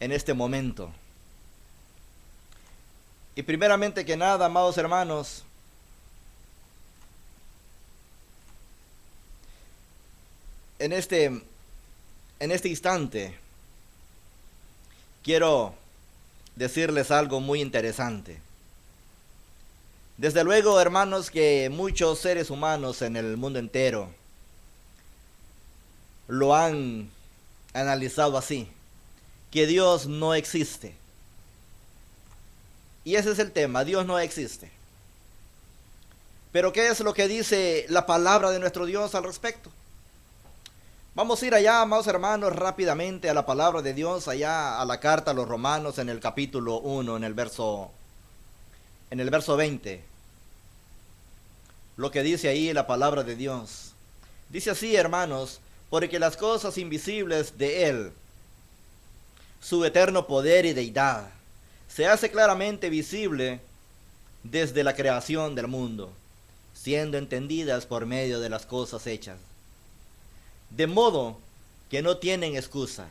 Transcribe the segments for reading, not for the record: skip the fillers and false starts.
en este momento. Y primeramente que nada, amados hermanos, en este, en este instante quiero decirles algo muy interesante. Desde luego, hermanos, que muchos seres humanos en el mundo entero lo han analizado así, que Dios no existe. Y ese es el tema, Dios no existe. Pero ¿qué es lo que dice la palabra de nuestro Dios al respecto? Vamos a ir allá, amados hermanos, rápidamente a la palabra de Dios, allá a la carta a los Romanos en el capítulo 1, en el verso 20. Lo que dice ahí la palabra de Dios. Dice así, hermanos, porque las cosas invisibles de Él, su eterno poder y deidad, se hace claramente visible desde la creación del mundo, siendo entendidas por medio de las cosas hechas, de modo que no tienen excusa.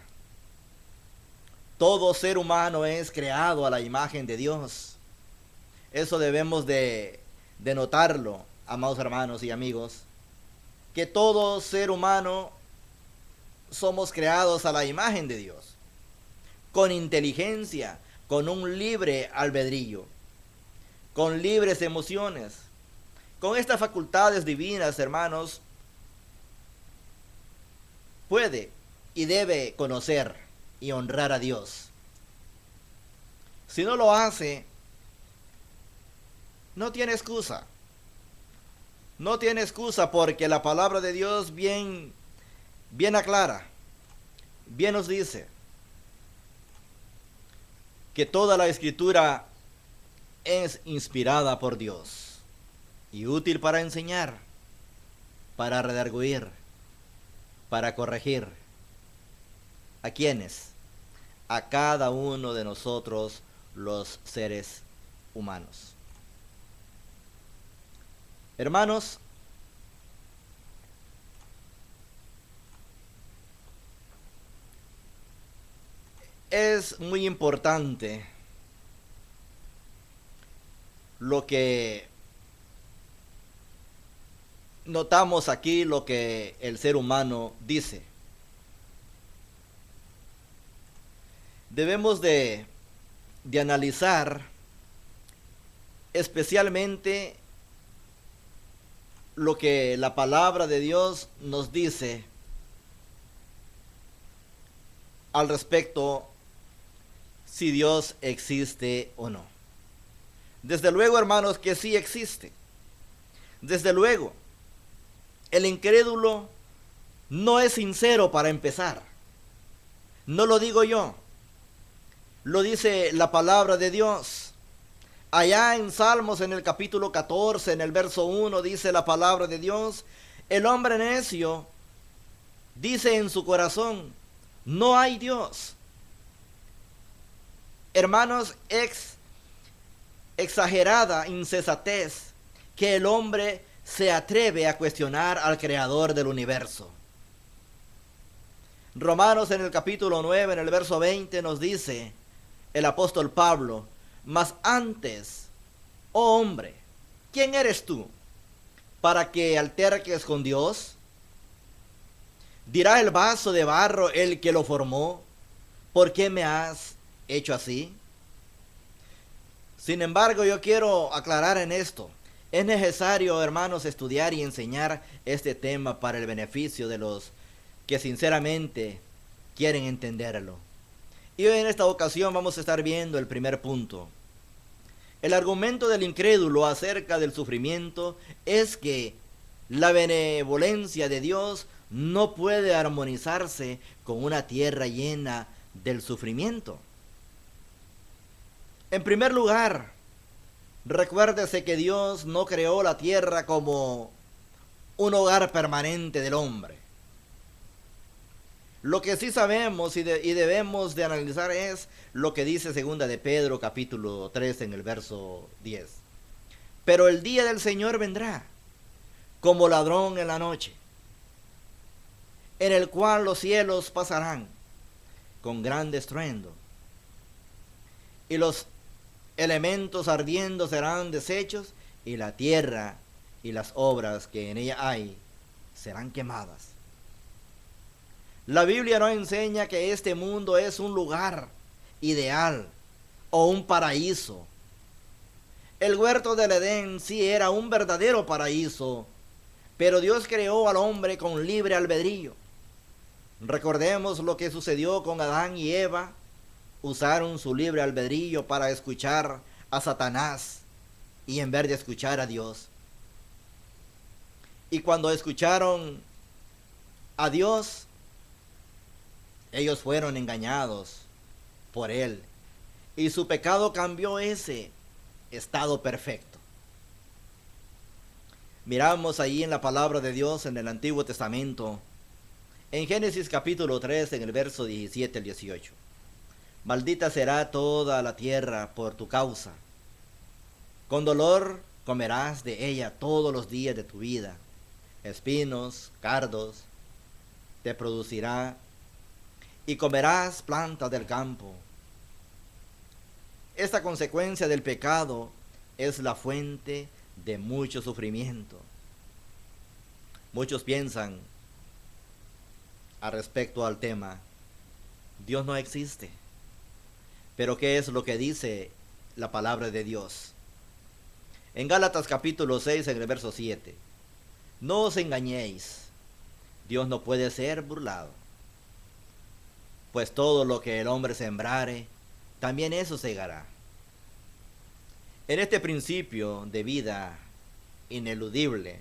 Todo ser humano es creado a la imagen de Dios. Eso debemos de notarlo, amados hermanos y amigos, que todo ser humano somos creados a la imagen de Dios, con inteligencia, con un libre albedrío, con libres emociones, con estas facultades divinas, hermanos, puede y debe conocer y honrar a Dios. Si no lo hace, no tiene excusa. No tiene excusa porque la palabra de Dios bien aclara, bien nos dice que toda la escritura es inspirada por Dios y útil para enseñar, para redarguir, para corregir. ¿A quiénes? A cada uno de nosotros los seres humanos. Hermanos, es muy importante lo que notamos aquí, lo que el ser humano dice. Debemos de analizar especialmente lo que la palabra de Dios nos dice al respecto si Dios existe o no. Desde luego, hermanos, que sí existe. Desde luego, el incrédulo no es sincero para empezar. No lo digo yo, lo dice la palabra de Dios. Allá en Salmos, en el capítulo 14, en el verso 1, dice la palabra de Dios: el hombre necio dice en su corazón, no hay Dios. Hermanos, exagerada insensatez que el hombre se atreve a cuestionar al creador del universo. Romanos en el capítulo 9, en el verso 20, nos dice el apóstol Pablo: mas antes, oh hombre, ¿quién eres tú para que alterques con Dios? ¿Dirá el vaso de barro el que lo formó, ¿por qué me has hecho así? Sin embargo, yo quiero aclarar en esto. Es necesario, hermanos, estudiar y enseñar este tema para el beneficio de los que sinceramente quieren entenderlo. Y hoy en esta ocasión vamos a estar viendo el primer punto. El argumento del incrédulo acerca del sufrimiento es que la benevolencia de Dios no puede armonizarse con una tierra llena del sufrimiento. En primer lugar, recuérdese que Dios no creó la tierra como un hogar permanente del hombre. Lo que sí sabemos y debemos de analizar es lo que dice segunda de Pedro capítulo 3 en el verso 10. Pero el día del Señor vendrá como ladrón en la noche, en el cual los cielos pasarán con gran estruendo, y los elementos ardiendo serán deshechos, y la tierra y las obras que en ella hay serán quemadas. La Biblia no enseña que este mundo es un lugar ideal o un paraíso. El huerto del Edén sí era un verdadero paraíso, pero Dios creó al hombre con libre albedrío. Recordemos lo que sucedió con Adán y Eva. Usaron su libre albedrío para escuchar a Satanás y en vez de escuchar a Dios. Y cuando escucharon a Dios, ellos fueron engañados por él. Y su pecado cambió ese estado perfecto. Miramos ahí en la palabra de Dios en el Antiguo Testamento, en Génesis capítulo 3, en el verso 17 al 18. Maldita será toda la tierra por tu causa. Con dolor comerás de ella todos los días de tu vida. Espinos, cardos te producirá, y comerás plantas del campo. Esta consecuencia del pecado es la fuente de mucho sufrimiento. Muchos piensan al respecto al tema: Dios no existe. Pero ¿qué es lo que dice la palabra de Dios? En Gálatas capítulo 6, en el verso 7. No os engañéis, Dios no puede ser burlado. Pues todo lo que el hombre sembrare, también eso segará. En este principio de vida ineludible,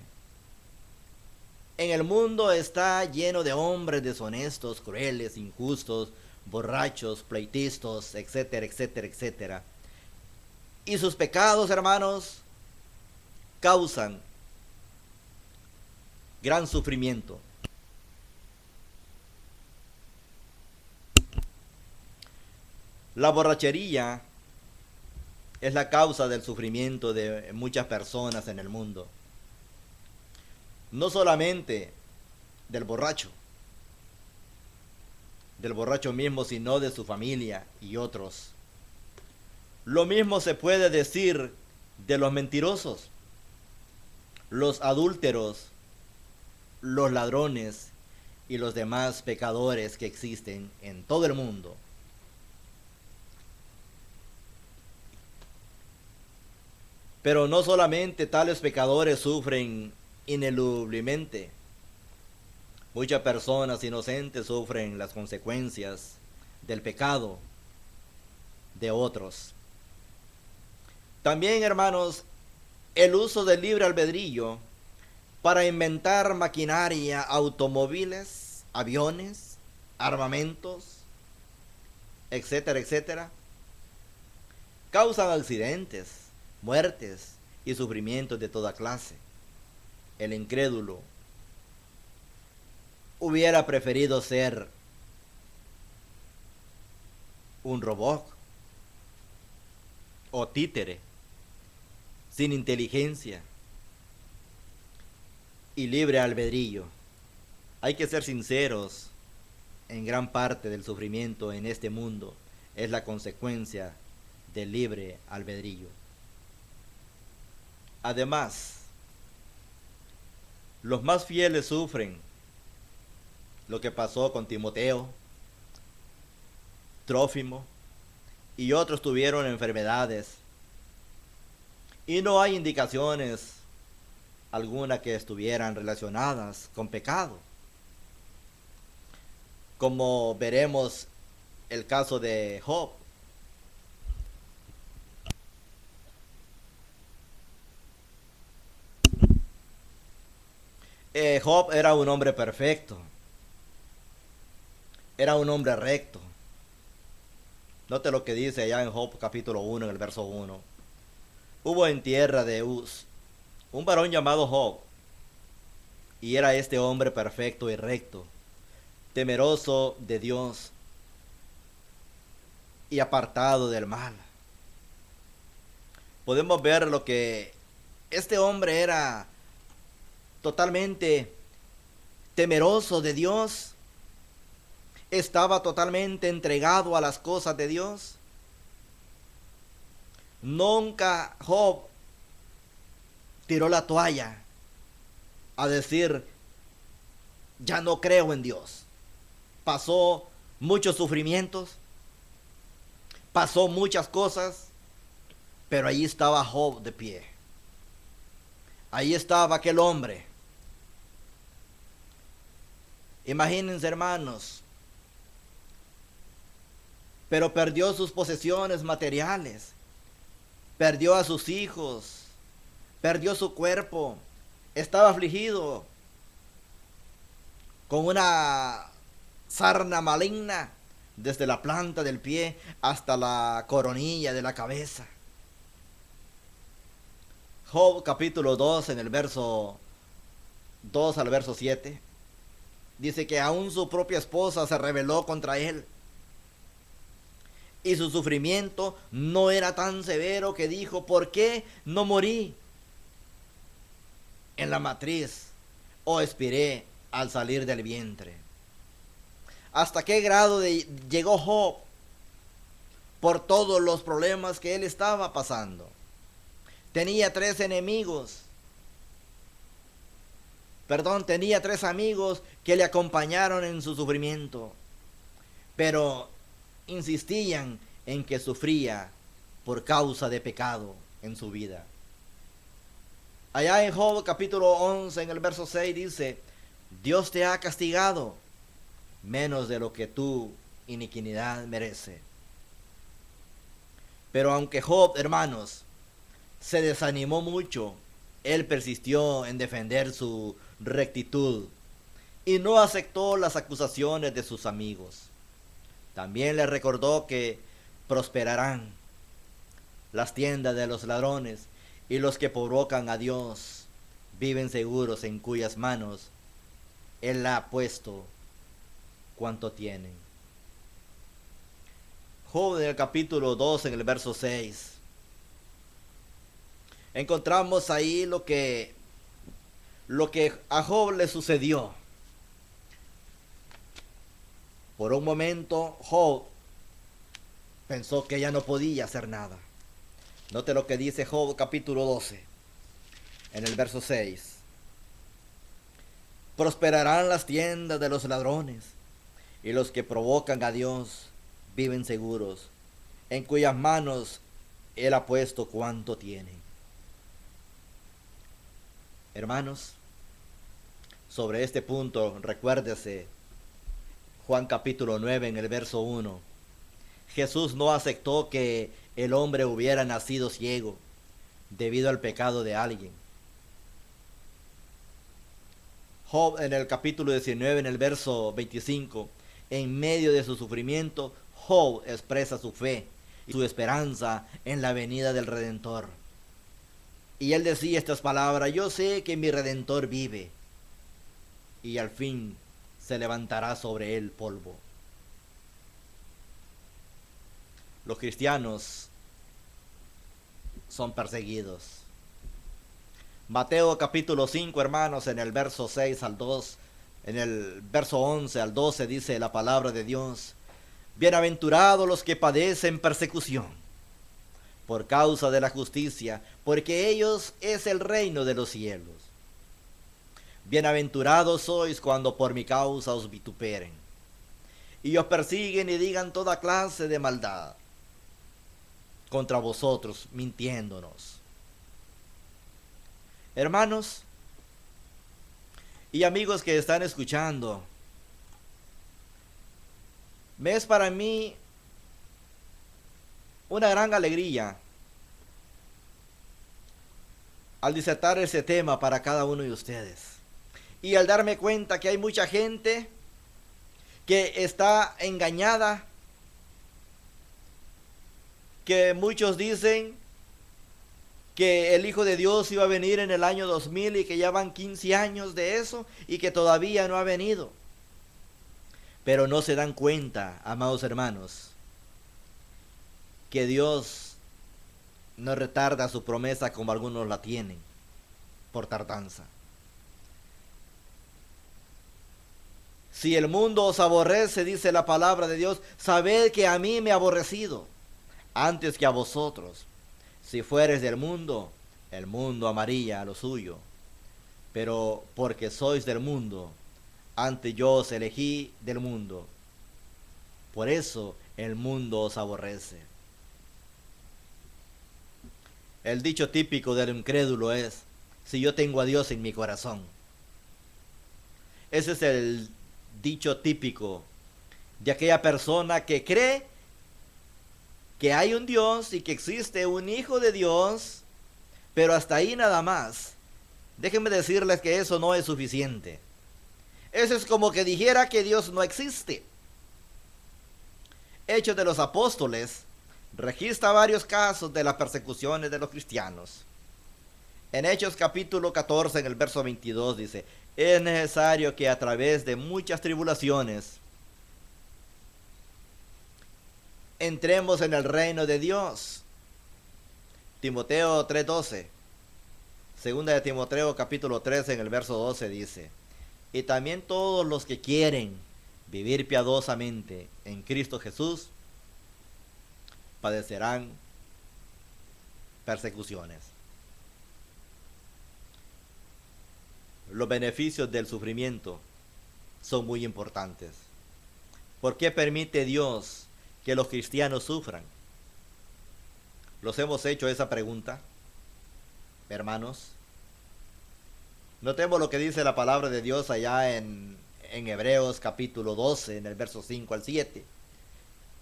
en el mundo está lleno de hombres deshonestos, crueles, injustos, borrachos, pleitistas, etcétera, etcétera, etcétera. Y sus pecados, hermanos, causan gran sufrimiento. La borrachería es la causa del sufrimiento de muchas personas en el mundo. No solamente del borracho mismo, sino de su familia y otros. Lo mismo se puede decir de los mentirosos, los adúlteros, los ladrones y los demás pecadores que existen en todo el mundo. Pero no solamente tales pecadores sufren ineludiblemente. Muchas personas inocentes sufren las consecuencias del pecado de otros. También, hermanos, el uso del libre albedrío para inventar maquinaria, automóviles, aviones, armamentos, etcétera, etcétera, causan accidentes, muertes y sufrimientos de toda clase. El incrédulo hubiera preferido ser un robot o títere, sin inteligencia y libre albedrío. Hay que ser sinceros, en gran parte del sufrimiento en este mundo es la consecuencia del libre albedrío. Además, los más fieles sufren lo que pasó con Timoteo, Trófimo y otros tuvieron enfermedades y no hay indicaciones alguna que estuvieran relacionadas con pecado, como veremos el caso de Job. Job era un hombre perfecto, era un hombre recto. Note lo que dice allá en Job capítulo 1, en el verso 1. Hubo en tierra de Uz un varón llamado Job, y era este hombre perfecto y recto, temeroso de Dios y apartado del mal. Podemos ver lo que este hombre era: totalmente temeroso de Dios, estaba totalmente entregado a las cosas de Dios, Nunca Job tiró la toalla a decir, ya no creo en Dios. Pasó muchos sufrimientos, pasó muchas cosas, pero allí estaba Job de pie. Ahí estaba aquel hombre. Imagínense, hermanos, pero perdió sus posesiones materiales, perdió a sus hijos, perdió su cuerpo, estaba afligido con una sarna maligna desde la planta del pie hasta la coronilla de la cabeza. Job capítulo 2 en el verso 2 al verso 7 dice que aún su propia esposa se rebeló contra él. Y su sufrimiento no era tan severo que dijo, ¿por qué no morí en la matriz o expiré al salir del vientre? ¿Hasta qué grado llegó Job por todos los problemas que él estaba pasando? Tenía tres amigos que le acompañaron en su sufrimiento, pero insistían en que sufría por causa de pecado en su vida. Allá en Job capítulo 11 en el verso 6 dice, Dios te ha castigado menos de lo que tu iniquidad merece. Pero aunque Job, hermanos, se desanimó mucho, él persistió en defender su rectitud y no aceptó las acusaciones de sus amigos. También le recordó que prosperarán las tiendas de los ladrones y los que provocan a Dios viven seguros en cuyas manos Él ha puesto cuanto tienen. Job en el capítulo 2 en el verso 6. Encontramos ahí lo que a Job le sucedió. Por un momento Job pensó que ya no podía hacer nada. Note lo que dice Job capítulo 12 en el verso 6. Prosperarán las tiendas de los ladrones y los que provocan a Dios viven seguros, en cuyas manos Él ha puesto cuanto tienen. Hermanos, sobre este punto recuérdese Juan capítulo 9 en el verso 1. Jesús no aceptó que el hombre hubiera nacido ciego debido al pecado de alguien. Job en el capítulo 19 en el verso 25, en medio de su sufrimiento, Job expresa su fe y su esperanza en la venida del Redentor. Y él decía estas palabras, yo sé que mi Redentor vive y al fin se levantará sobre él polvo. Los cristianos son perseguidos. Mateo capítulo 5, hermanos, en el verso 6 al 2, en el verso 11 al 12 dice la palabra de Dios, bienaventurados los que padecen persecución por causa de la justicia, porque ellos es el reino de los cielos. Bienaventurados sois cuando por mi causa os vituperen y os persiguen y digan toda clase de maldad contra vosotros, mintiéndonos. Hermanos y amigos que están escuchando, me es para mí una gran alegría al disertar ese tema para cada uno de ustedes y al darme cuenta que hay mucha gente que está engañada, que muchos dicen que el Hijo de Dios iba a venir en el año 2000 y que ya van 15 años de eso y que todavía no ha venido. Pero no se dan cuenta, amados hermanos, que Dios no retarda su promesa como algunos la tienen, por tardanza. Si el mundo os aborrece, dice la palabra de Dios, sabed que a mí me ha aborrecido antes que a vosotros. Si fueres del mundo, el mundo amaría lo suyo. Pero porque sois del mundo, antes yo os elegí del mundo. Por eso el mundo os aborrece. El dicho típico del incrédulo es: si yo tengo a Dios en mi corazón. Ese es el dicho típico de aquella persona que cree que hay un Dios y que existe un Hijo de Dios, pero hasta ahí nada más. Déjenme decirles que eso no es suficiente. Eso es como que dijera que Dios no existe. Hechos de los Apóstoles registra varios casos de las persecuciones de los cristianos. En Hechos capítulo 14, en el verso 22 dice: es necesario que a través de muchas tribulaciones entremos en el reino de Dios. Timoteo 3:12. Segunda de Timoteo capítulo 13, en el verso 12 dice: y también todos los que quieren vivir piadosamente en Cristo Jesús padecerán persecuciones. Los beneficios del sufrimiento son muy importantes. ¿Por qué permite Dios que los cristianos sufran? ¿Los hemos hecho esa pregunta, hermanos? Notemos lo que dice la palabra de Dios allá en Hebreos capítulo 12, en el verso 5 al 7.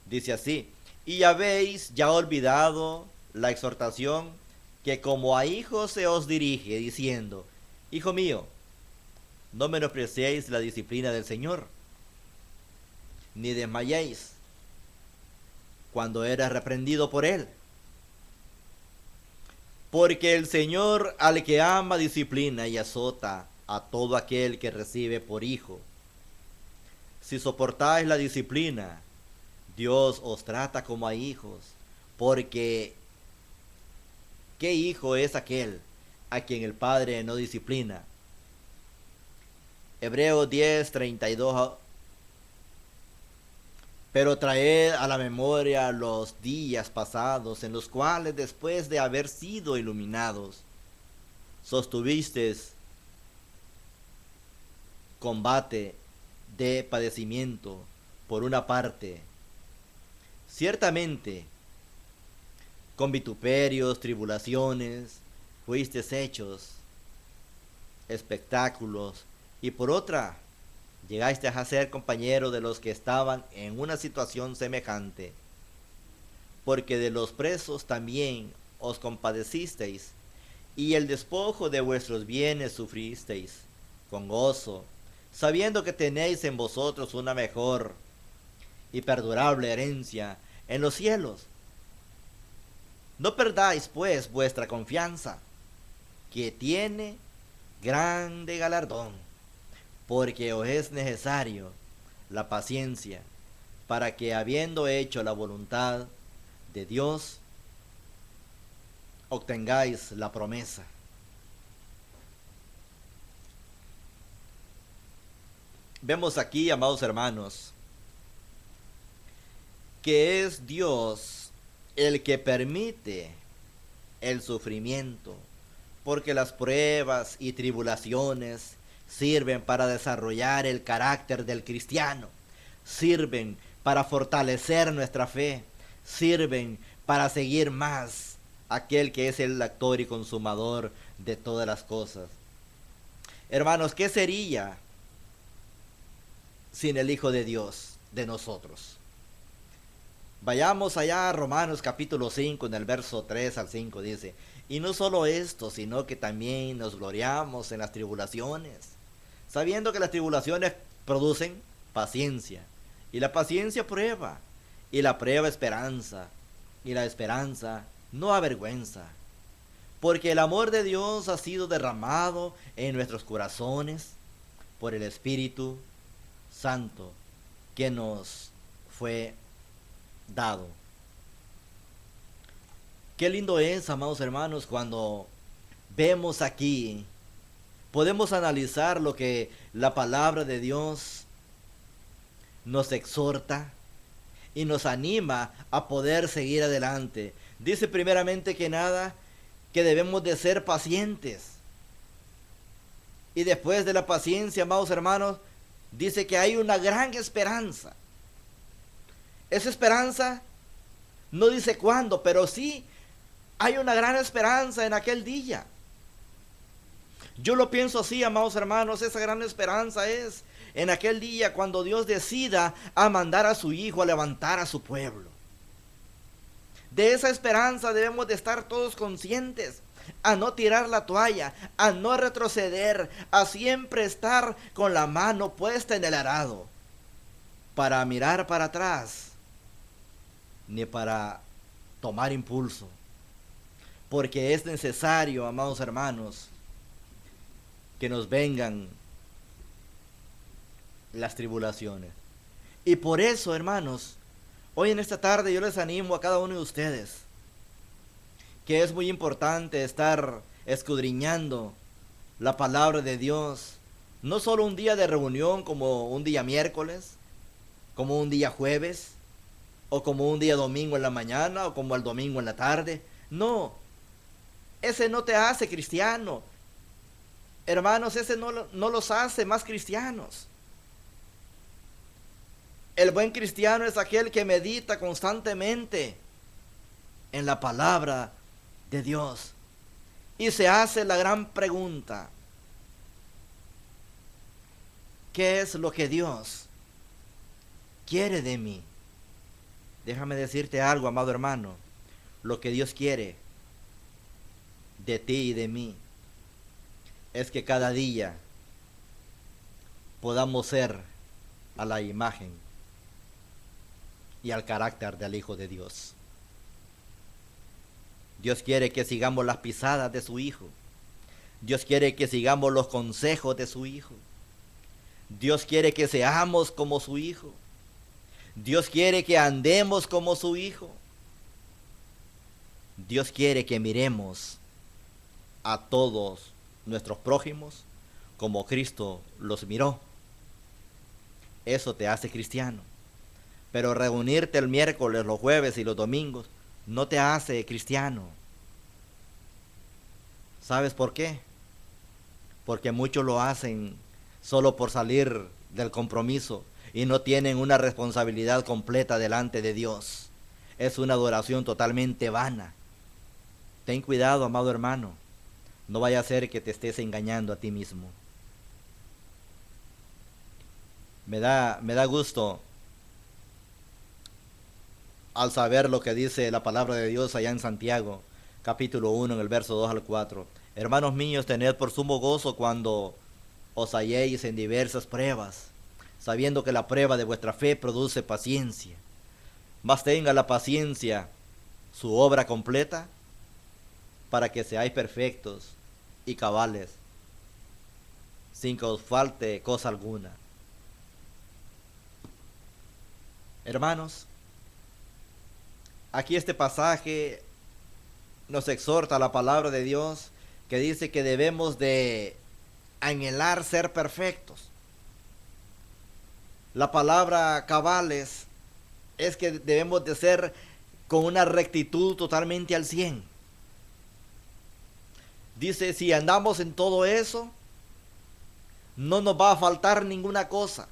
Dice así: y habéis ya olvidado la exhortación que como a hijos se os dirige, diciendo: hijo mío, no menospreciéis la disciplina del Señor, ni desmayéis cuando eres reprendido por Él. Porque el Señor al que ama disciplina y azota a todo aquel que recibe por hijo. Si soportáis la disciplina, Dios os trata como a hijos, porque ¿qué hijo es aquel a quien el Padre no disciplina? Hebreos 10:32. Pero traed a la memoria los días pasados, en los cuales después de haber sido iluminados, sostuvisteis combate de padecimiento por una parte, ciertamente con vituperios, tribulaciones, fuisteis hechos espectáculos, y por otra, llegaste a ser compañero de los que estaban en una situación semejante, porque de los presos también os compadecisteis, y el despojo de vuestros bienes sufristeis con gozo, sabiendo que tenéis en vosotros una mejor y perdurable herencia en los cielos. No perdáis pues vuestra confianza, que tiene grande galardón, porque os es necesario la paciencia, para que habiendo hecho la voluntad de Dios, obtengáis la promesa. Vemos aquí, amados hermanos, que es Dios el que permite el sufrimiento, porque las pruebas y tribulaciones sirven para desarrollar el carácter del cristiano, sirven para fortalecer nuestra fe, sirven para seguir más aquel que es el actor y consumador de todas las cosas. Hermanos, ¿qué sería sin el Hijo de Dios de nosotros? Vayamos allá a Romanos capítulo 5, en el verso 3 al 5 dice: y no solo esto, sino que también nos gloriamos en las tribulaciones, sabiendo que las tribulaciones producen paciencia, y la paciencia prueba, y la prueba esperanza, y la esperanza no avergüenza, porque el amor de Dios ha sido derramado en nuestros corazones por el Espíritu Santo que nos fue dado. Qué lindo es, amados hermanos, cuando vemos aquí, podemos analizar lo que la palabra de Dios nos exhorta y nos anima a poder seguir adelante. Dice primeramente que nada que debemos de ser pacientes. Y después de la paciencia, amados hermanos, dice que hay una gran esperanza. Esa esperanza no dice cuándo, pero sí hay una gran esperanza en aquel día. Yo lo pienso así, amados hermanos, esa gran esperanza es en aquel día cuando Dios decida a mandar a su Hijo a levantar a su pueblo. De esa esperanza debemos de estar todos conscientes, a no tirar la toalla, a no retroceder, a siempre estar con la mano puesta en el arado, para mirar para atrás, ni para tomar impulso, porque es necesario, amados hermanos, que nos vengan las tribulaciones. Y por eso, hermanos, hoy en esta tarde yo les animo a cada uno de ustedes que es muy importante estar escudriñando la palabra de Dios, no solo un día de reunión como un día miércoles, como un día jueves, o como un día domingo en la mañana, o como el domingo en la tarde. No, ese no te hace cristiano. Hermanos, ese no los hace más cristianos. El buen cristiano es aquel que medita constantemente en la palabra de Dios y se hace la gran pregunta: ¿qué es lo que Dios quiere de mí? Déjame decirte algo, amado hermano. Lo que Dios quiere de ti y de mí es que cada día podamos ser a la imagen y al carácter del Hijo de Dios. Dios quiere que sigamos las pisadas de su Hijo. Dios quiere que sigamos los consejos de su Hijo. Dios quiere que seamos como su Hijo. Dios quiere que andemos como su Hijo. Dios quiere que miremos a todos nuestros prójimos como Cristo los miró. Eso te hace cristiano. Pero reunirte el miércoles, los jueves y los domingos no te hace cristiano. ¿Sabes por qué? Porque muchos lo hacen solo por salir del compromiso y no tienen una responsabilidad completa delante de Dios. Es una adoración totalmente vana. Ten cuidado, amado hermano. No vaya a ser que te estés engañando a ti mismo. Me da gusto al saber lo que dice la palabra de Dios allá en Santiago, capítulo 1, en el verso 2 al 4. Hermanos míos, tened por sumo gozo cuando os halléis en diversas pruebas, sabiendo que la prueba de vuestra fe produce paciencia. Mas tenga la paciencia su obra completa, para que seáis perfectos y cabales, sin que os falte cosa alguna. Hermanos, aquí este pasaje nos exhorta a la palabra de Dios, que dice que debemos de anhelar ser perfectos. La palabra cabales es que debemos de ser con una rectitud totalmente al 100. Dice, si andamos en todo eso, no nos va a faltar ninguna cosa.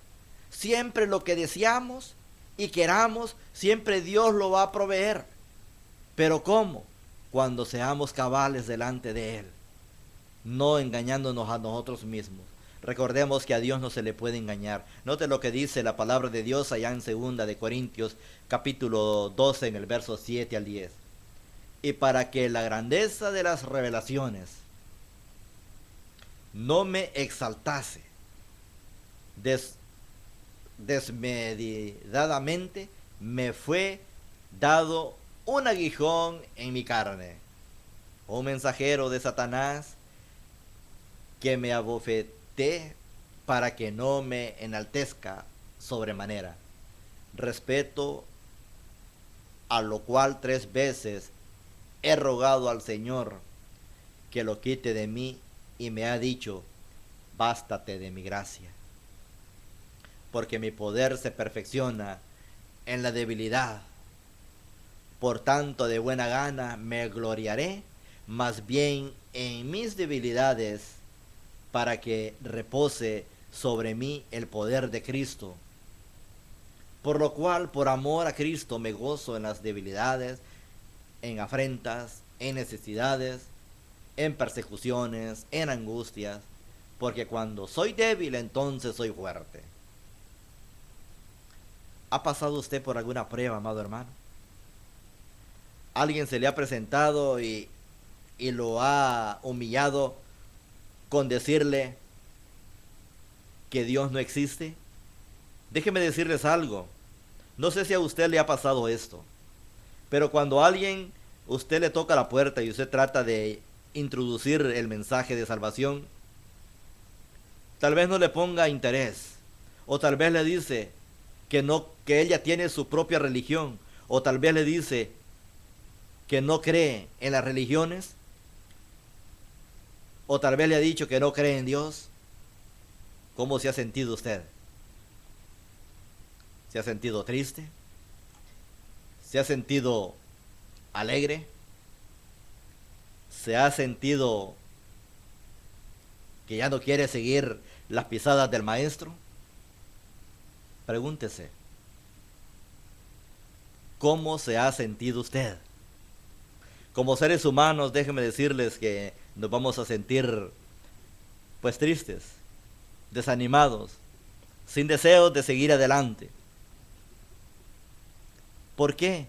Siempre lo que deseamos y queramos, siempre Dios lo va a proveer. Pero ¿cómo? Cuando seamos cabales delante de Él, no engañándonos a nosotros mismos. Recordemos que a Dios no se le puede engañar. Note lo que dice la palabra de Dios allá en 2 de Corintios, capítulo 12, en el verso 7 al 10. Y para que la grandeza de las revelaciones no me exaltase desmedidamente, me fue dado un aguijón en mi carne, un mensajero de Satanás que me abofeté para que no me enaltezca sobremanera. Respeto a lo cual 3 veces he rogado al Señor que lo quite de mí, y me ha dicho, bástate de mi gracia, porque mi poder se perfecciona en la debilidad. Por tanto, de buena gana me gloriaré, más bien en mis debilidades, para que repose sobre mí el poder de Cristo. Por lo cual, por amor a Cristo, me gozo en las debilidades, en afrentas, en necesidades, en persecuciones, en angustias, porque cuando soy débil, entonces soy fuerte. ¿Ha pasado usted por alguna prueba, amado hermano? Alguien se le ha presentado y lo ha humillado con decirle que Dios no existe. Déjeme decirles algo. No sé si a usted le ha pasado esto, pero cuando a alguien usted le toca la puerta y usted trata de introducir el mensaje de salvación, tal vez no le ponga interés, o tal vez le dice que no, que ella tiene su propia religión, o tal vez le dice que no cree en las religiones, o tal vez le ha dicho que no cree en Dios. ¿Cómo se ha sentido usted? ¿Se ha sentido triste? ¿Se ha sentido alegre? ¿Se ha sentido que ya no quiere seguir las pisadas del maestro? Pregúntese, ¿cómo se ha sentido usted? Como seres humanos, déjenme decirles que nos vamos a sentir pues tristes, desanimados, sin deseos de seguir adelante. ¿Por qué?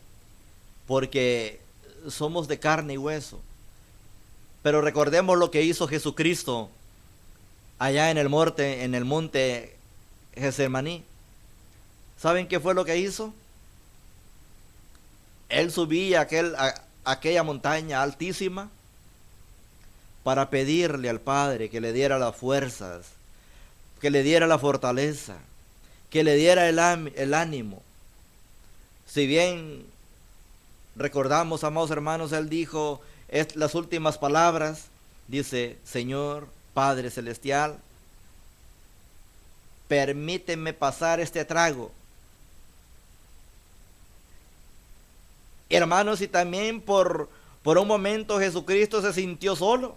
Porque somos de carne y hueso. Pero recordemos lo que hizo Jesucristo allá en el monte Getsemaní. ¿Saben qué fue lo que hizo? Él subía a aquella montaña altísima para pedirle al Padre que le diera las fuerzas, que le diera la fortaleza, que le diera el ánimo. Si bien recordamos, amados hermanos, Él dijo las últimas palabras, dice: Señor, Padre Celestial, permíteme pasar este trago. Hermanos, y también por un momento Jesucristo se sintió solo.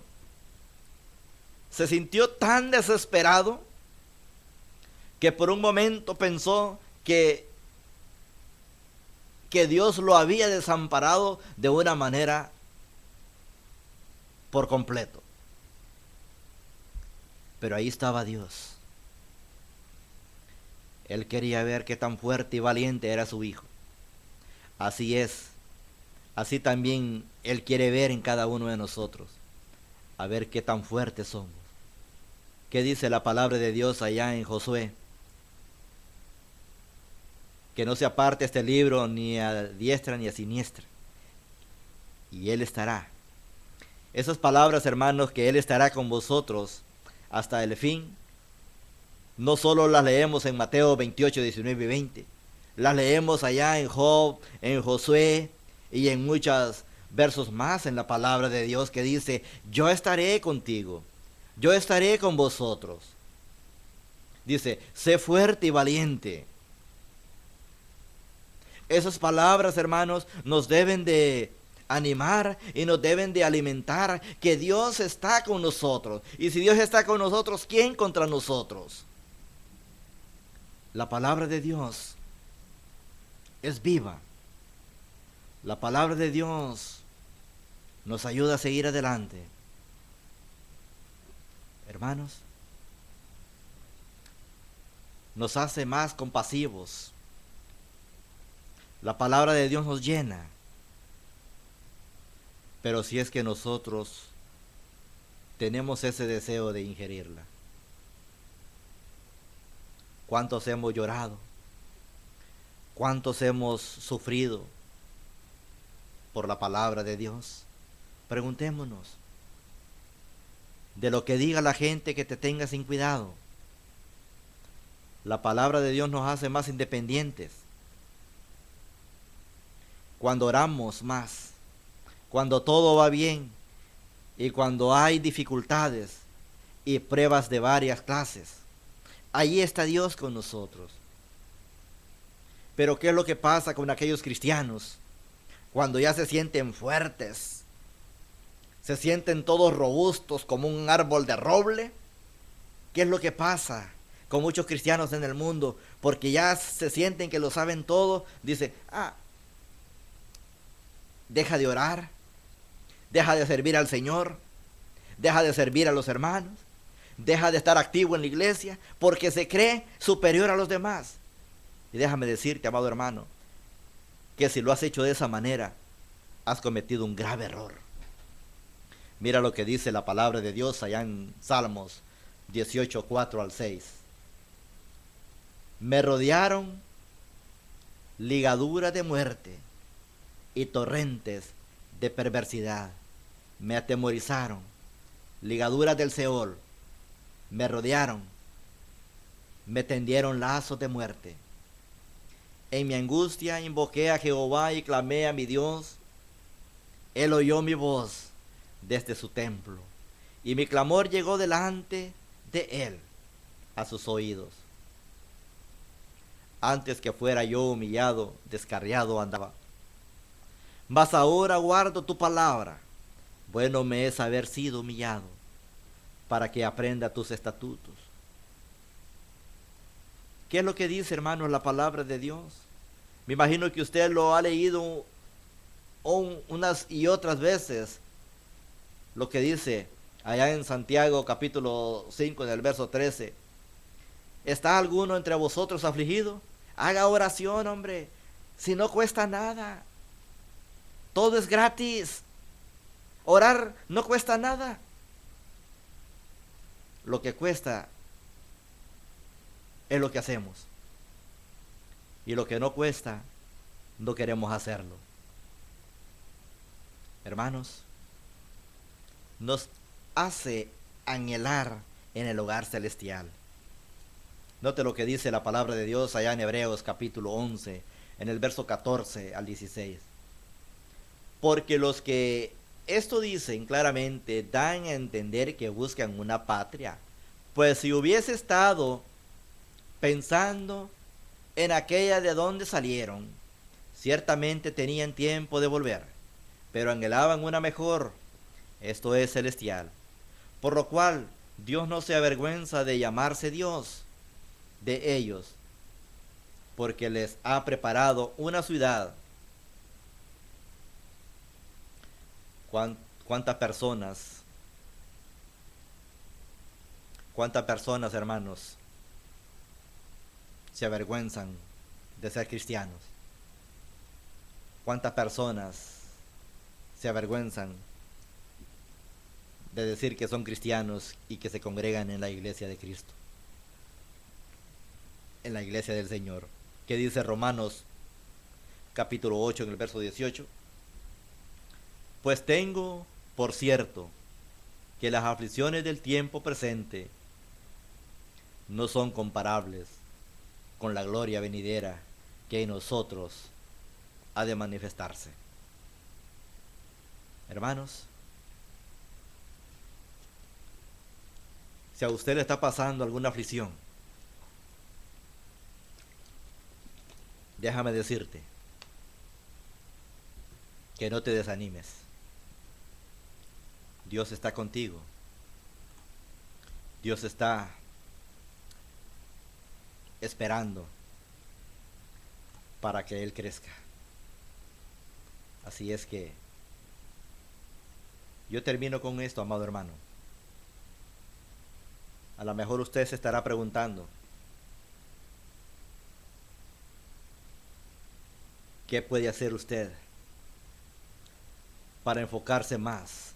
Se sintió tan desesperado que por un momento pensó que Dios lo había desamparado de una manera por completo. Pero ahí estaba Dios. Él quería ver qué tan fuerte y valiente era su hijo. Así es. Así también Él quiere ver en cada uno de nosotros, a ver qué tan fuertes somos. ¿Qué dice la palabra de Dios allá en Josué? Que no se aparte este libro ni a diestra ni a siniestra, y Él estará. Esas palabras, hermanos, que Él estará con vosotros hasta el fin, no solo las leemos en Mateo 28, 19 y 20, las leemos allá en Job, en Josué, y en muchos versos más en la palabra de Dios, que dice: yo estaré contigo, yo estaré con vosotros. Dice: sé fuerte y valiente. Esas palabras, hermanos, nos deben de animar y nos deben de alimentar que Dios está con nosotros. Y si Dios está con nosotros, ¿quién contra nosotros? La palabra de Dios es viva. La palabra de Dios nos ayuda a seguir adelante. Hermanos, nos hace más compasivos. La palabra de Dios nos llena. Pero si es que nosotros tenemos ese deseo de ingerirla. ¿Cuántos hemos llorado? ¿Cuántos hemos sufrido por la palabra de Dios? Preguntémonos. De lo que diga la gente que te tenga sin cuidado. La palabra de Dios nos hace más independientes. Cuando oramos más, cuando todo va bien y cuando hay dificultades y pruebas de varias clases, ahí está Dios con nosotros. Pero ¿qué es lo que pasa con aquellos cristianos cuando ya se sienten fuertes? Se sienten todos robustos como un árbol de roble. ¿Qué es lo que pasa con muchos cristianos en el mundo? Porque ya se sienten que lo saben todo. Dice, deja de orar, deja de servir al Señor, deja de servir a los hermanos, deja de estar activo en la iglesia, porque se cree superior a los demás. Y déjame decirte, amado hermano, que si lo has hecho de esa manera, has cometido un grave error. Mira lo que dice la palabra de Dios allá en Salmos 18, 4 al 6. Me rodearon ligaduras de muerte y torrentes de perversidad. Me atemorizaron ligaduras del Seol. Me rodearon, me tendieron lazos de muerte. En mi angustia invoqué a Jehová y clamé a mi Dios. Él oyó mi voz desde su templo, y mi clamor llegó delante de él a sus oídos. Antes que fuera yo humillado, descarriado andaba. Mas ahora guardo tu palabra. Bueno me es haber sido humillado, para que aprenda tus estatutos. ¿Qué es lo que dice, hermanos, la palabra de Dios? Me imagino que usted lo ha leído unas y otras veces. Lo que dice allá en Santiago capítulo 5 en el verso 13. ¿Está alguno entre vosotros afligido? Haga oración, hombre. Si no cuesta nada. Todo es gratis. Orar no cuesta nada. Lo que cuesta es lo que hacemos. Y lo que no cuesta, no queremos hacerlo. Hermanos, nos hace anhelar en el hogar celestial. Note lo que dice la palabra de Dios allá en Hebreos capítulo 11, en el verso 14 al 16. Porque los que esto dicen claramente dan a entender que buscan una patria. Pues si hubiese estado pensando en aquella de donde salieron, ciertamente tenían tiempo de volver, pero anhelaban una mejor, esto es celestial. Por lo cual Dios no se avergüenza de llamarse Dios de ellos, porque les ha preparado una ciudad. ¿Cuántas personas, hermanos, se avergüenzan de ser cristianos? ¿Cuántas personas se avergüenzan de decir que son cristianos y que se congregan en la iglesia de Cristo, en la iglesia del Señor? ¿Qué dice Romanos capítulo 8 en el verso 18? Pues tengo por cierto que las aflicciones del tiempo presente no son comparables con la gloria venidera que en nosotros ha de manifestarse. Hermanos, si a usted le está pasando alguna aflicción, déjame decirte que no te desanimes. Dios está contigo. Dios está esperando para que Él crezca. Así es que yo termino con esto, amado hermano. A lo mejor usted se estará preguntando, ¿qué puede hacer usted para enfocarse más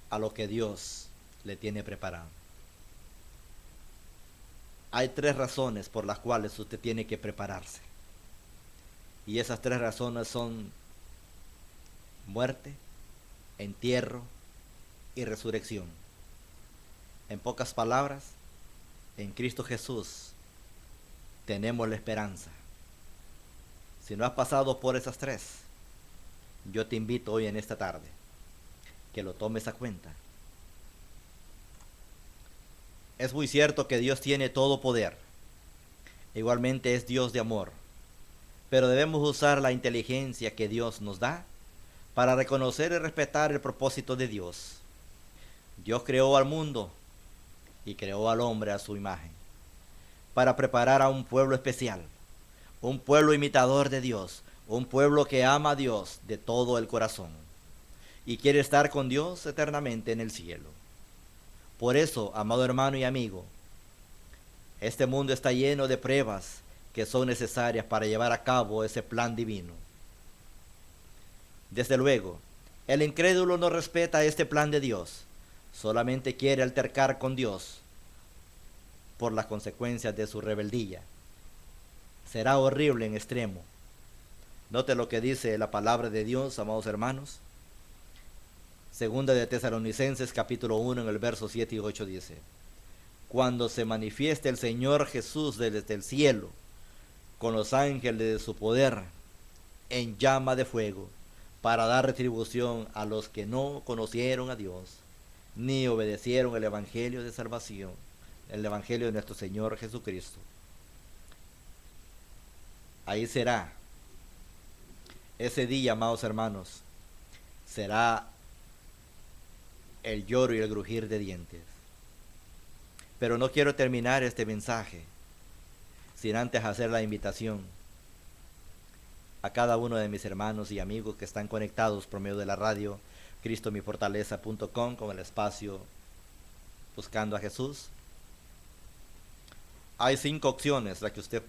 a lo que Dios le tiene preparado? Hay 3 razones por las cuales usted tiene que prepararse. Y esas 3 razones son muerte, entierro y resurrección. En pocas palabras, en Cristo Jesús tenemos la esperanza. Si no has pasado por esas 3, yo te invito hoy en esta tarde que lo tomes a cuenta. Es muy cierto que Dios tiene todo poder. Igualmente es Dios de amor. pero debemos usar la inteligencia que Dios nos da para reconocer y respetar el propósito de Dios. Dios creó al mundo y creó al hombre a su imagen, para preparar a un pueblo especial, un pueblo imitador de Dios, un pueblo que ama a Dios de todo el corazón y quiere estar con Dios eternamente en el cielo. Por eso, amado hermano y amigo, este mundo está lleno de pruebas que son necesarias para llevar a cabo ese plan divino. Desde luego, el incrédulo no respeta este plan de Dios, solamente quiere altercar con Dios por las consecuencias de su rebeldía. Será horrible en extremo. Note lo que dice la palabra de Dios, amados hermanos. Segunda de Tesalonicenses capítulo 1 en el verso 7 y 8 dice: cuando se manifieste el Señor Jesús desde el cielo, con los ángeles de su poder, en llama de fuego, para dar retribución a los que no conocieron a Dios, ni obedecieron el evangelio de salvación, el evangelio de nuestro Señor Jesucristo. Ahí será, ese día, amados hermanos, será el lloro y el crujir de dientes. Pero no quiero terminar este mensaje sin antes hacer la invitación a cada uno de mis hermanos y amigos que están conectados por medio de la radio cristomifortaleza.com con el espacio Buscando a Jesús. Hay 5 opciones la que usted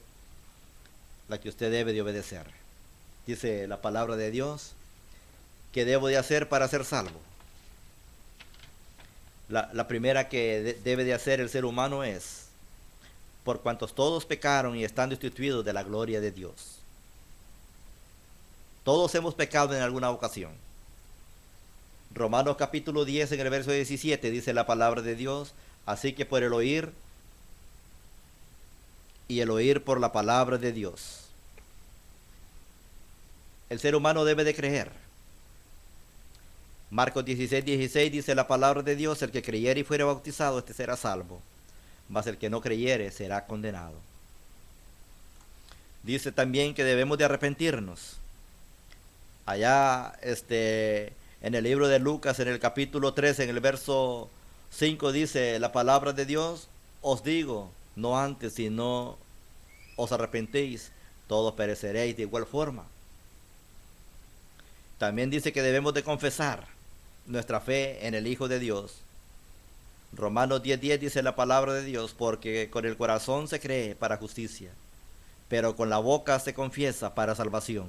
debe de obedecer. Dice la palabra de Dios que debo de hacer para ser salvo. La primera que debe de hacer el ser humano es: por cuantos todos pecaron y están destituidos de la gloria de Dios. Todos hemos pecado en alguna ocasión. Romanos capítulo 10 en el verso 17 dice la palabra de Dios: así que por el oír, y el oír por la palabra de Dios. El ser humano debe de creer. Marcos 16:16 dice la palabra de Dios: el que creyere y fuere bautizado, este será salvo, mas el que no creyere será condenado. Dice también que debemos de arrepentirnos. Allá en el libro de Lucas, en el capítulo 13, en el verso 5 dice la palabra de Dios: os digo, no antes, si no os arrepentéis, todos pereceréis de igual forma. También dice que debemos de confesar nuestra fe en el Hijo de Dios. Romanos 10:10 dice la palabra de Dios: porque con el corazón se cree para justicia, pero con la boca se confiesa para salvación.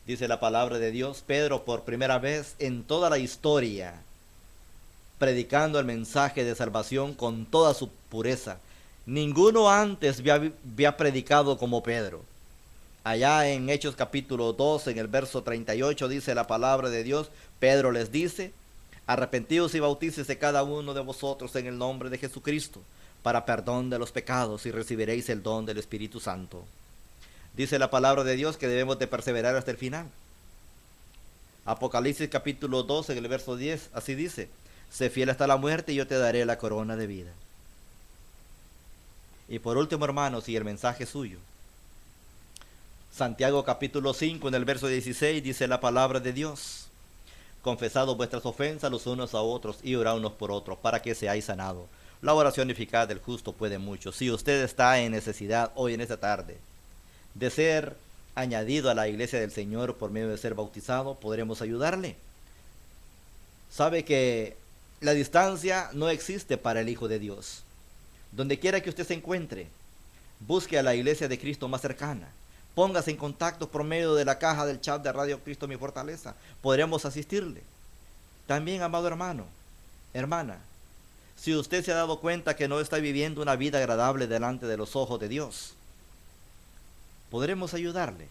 Dice la palabra de Dios: Pedro, por primera vez en toda la historia, predicando el mensaje de salvación con toda su pureza. Ninguno antes había predicado como Pedro. Allá en Hechos capítulo 2, en el verso 38, dice la palabra de Dios: Pedro les dice: arrepentíos y bautícese cada uno de vosotros en el nombre de Jesucristo, para perdón de los pecados, y recibiréis el don del Espíritu Santo. Dice la palabra de Dios que debemos de perseverar hasta el final. Apocalipsis capítulo 2, en el verso 10, así dice: sé fiel hasta la muerte y yo te daré la corona de vida. Y por último, hermanos, y el mensaje suyo, Santiago capítulo 5 en el verso 16 dice la palabra de Dios: confesad vuestras ofensas los unos a otros y orad unos por otros para que seáis sanados. La oración eficaz del justo puede mucho. Si usted está en necesidad hoy en esta tarde de ser añadido a la iglesia del Señor por medio de ser bautizado, podremos ayudarle. Sabe que la distancia no existe para el Hijo de Dios. Donde quiera que usted se encuentre, busque a la iglesia de Cristo más cercana. Póngase en contacto por medio de la caja del chat de Radio Cristo Mi Fortaleza. Podremos asistirle. También, amado hermano, hermana, si usted se ha dado cuenta que no está viviendo una vida agradable delante de los ojos de Dios, podremos ayudarle.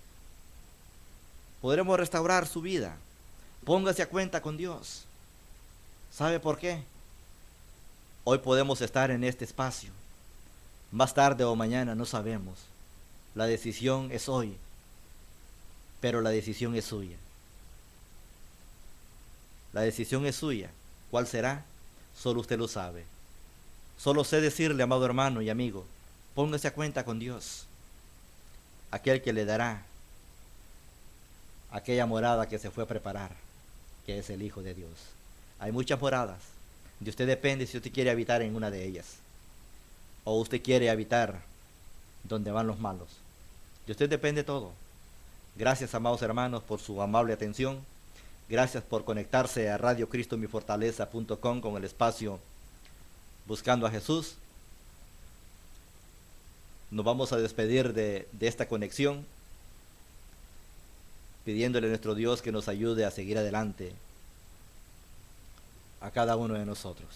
Podremos restaurar su vida. Póngase a cuenta con Dios. ¿Sabe por qué? Hoy podemos estar en este espacio. Más tarde o mañana no sabemos. La decisión es hoy, pero la decisión es suya. La decisión es suya. ¿Cuál será? Solo usted lo sabe. Solo sé decirle, amado hermano y amigo, póngase a cuenta con Dios. aquel que le dará aquella morada que se fue a preparar, que es el Hijo de Dios. Hay muchas moradas. De usted depende si usted quiere habitar en una de ellas, o usted quiere habitar donde van los malos. De usted depende todo. Gracias, amados hermanos, por su amable atención. Gracias por conectarse a radiocristomyfortaleza.com con el espacio Buscando a Jesús. Nos vamos a despedir de esta conexión, pidiéndole a nuestro Dios que nos ayude a seguir adelante a cada uno de nosotros.